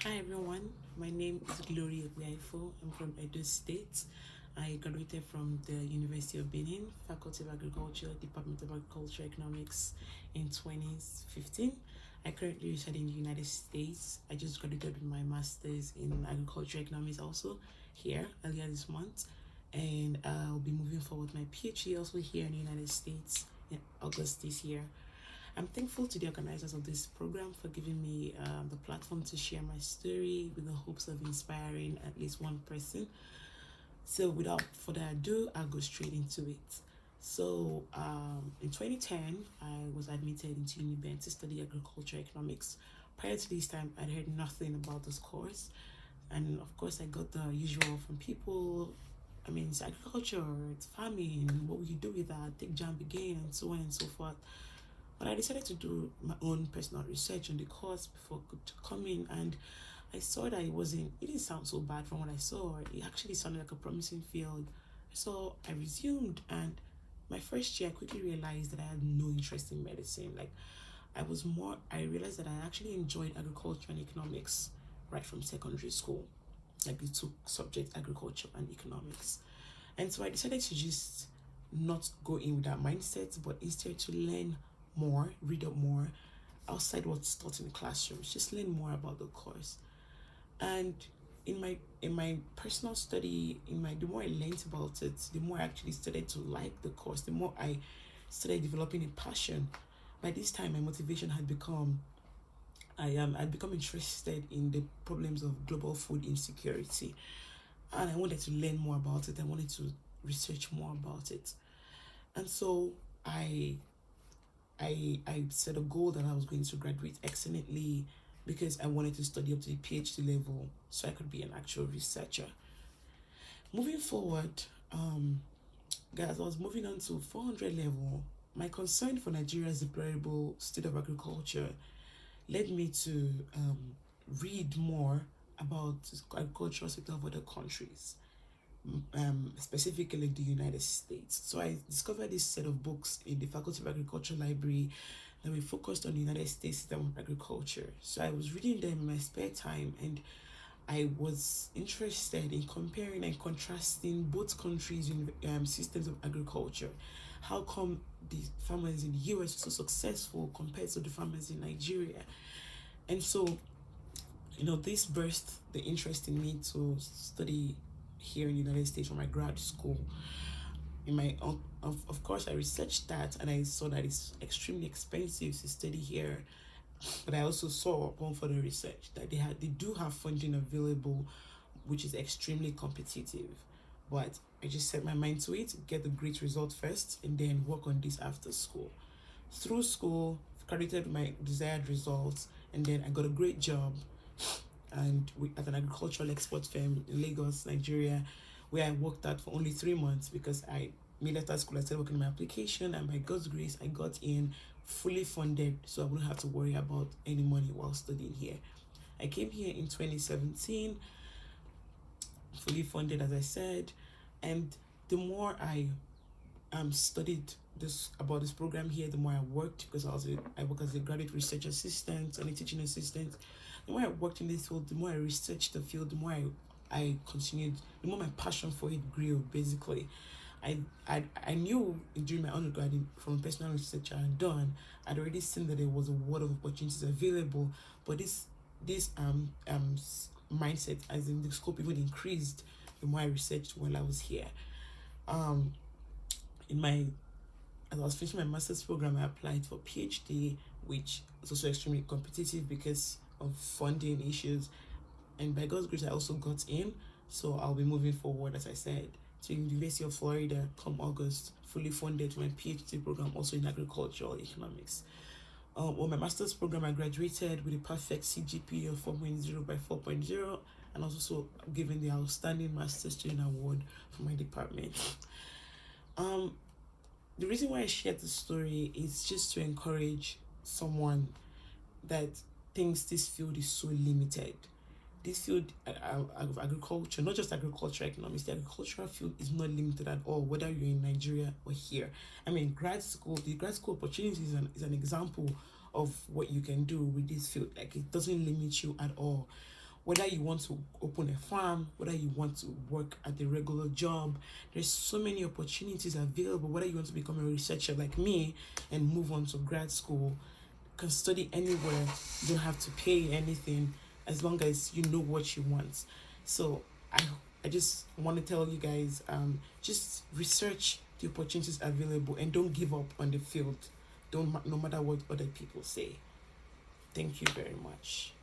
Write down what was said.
Hi everyone, my name is Okpiafor. I'm from Edo State. I graduated from the University of Benin, Faculty of Agriculture, Department of Agriculture Economics in 2015. I currently reside in the United States. I just graduated with my master's in agriculture economics also here earlier this month. And I'll be moving forward with my PhD also here in the United States in August this year. I'm thankful to the organizers of this program for giving me the platform to share my story with the hopes of inspiring at least one person. So, without further ado, I'll go straight into it. So, in 2010, I was admitted into UniBen to study agriculture economics. Prior to this time, I'd heard nothing about this course. And of course, I got the usual from people. I mean, it's agriculture, it's farming, what will you do with that? Take jump again, and so on and so forth. But I decided to do my own personal research on the course before to come in, and I saw that it didn't sound so bad from what I saw. It actually sounded like a promising field. So I resumed, and my first year, I quickly realized that I had no interest in medicine. I realized that I actually enjoyed agriculture and economics right from secondary school. Like the two subjects, agriculture and economics. And so I decided to just not go in with that mindset, but instead to learn more, read up more outside what's taught in the classrooms, just learn more about the course. And in my personal study, the more I learned about it, the more I actually started to like the course, the more I started developing a passion. By this time my motivation had become I'd become interested in the problems of global food insecurity, and I wanted to learn more about it. I wanted to research more about it. And so I set a goal that I was going to graduate excellently because I wanted to study up to the PhD level so I could be an actual researcher. Moving forward, guys, I was moving on to 400 level. My concern for Nigeria's deplorable state of agriculture led me to read more about the agricultural sector of other countries, specifically the United States. So I discovered this set of books in the Faculty of Agriculture library that were focused on the United States system of agriculture. So I was reading them in my spare time, and I was interested in comparing and contrasting both countries' systems of agriculture. How come the farmers in the US are so successful compared to the farmers in Nigeria? And so, this burst the interest in me to study here in the United States for my grad school. Of course, I researched that, and I saw that it's extremely expensive to study here. But I also saw upon further research that they do have funding available, which is extremely competitive. But I just set my mind to it, get the great result first, and then work on this after school. Through school, credited my desired results, and then I got a great job and at an agricultural export firm in Lagos, Nigeria, where I worked at for only 3 months because I made after school. I started working my application, and by God's grace, I got in fully funded, so I wouldn't have to worry about any money while studying here. I came here in 2017, fully funded, as I said, and the more I studied this about this program here, the more I worked because I work as a graduate research assistant and a teaching assistant. The more I worked in this field, the more I researched the field, the more I continued, the more my passion for it grew. Basically, I knew during my undergrad from personal research I had done, I'd already seen that there was a world of opportunities available, but this mindset, as in the scope, even increased the more I researched while I was here. Um, in my As I was finishing my master's program, I applied for PhD, which was also extremely competitive because of funding issues. And by God's grace, I also got in. So I'll be moving forward, as I said, to University of Florida come August, fully funded for my PhD program, also in agricultural economics. My master's program, I graduated with a perfect CGPA of 4.0 by 4.0, and I was also given the Outstanding Master Student Award for my department. The reason why I shared this story is just to encourage someone that thinks this field is so limited. This field of agriculture, not just agriculture economics, the agricultural field is not limited at all, whether you're in Nigeria or here. I mean, the grad school opportunity is an example of what you can do with this field. Like, it doesn't limit you at all. Whether you want to open a farm, whether you want to work at a regular job, there's so many opportunities available. Whether you want to become a researcher like me and move on to grad school, you can study anywhere. You don't have to pay anything as long as you know what you want. So I just want to tell you guys, just research the opportunities available and don't give up on the field. Don't, no matter what other people say. Thank you very much.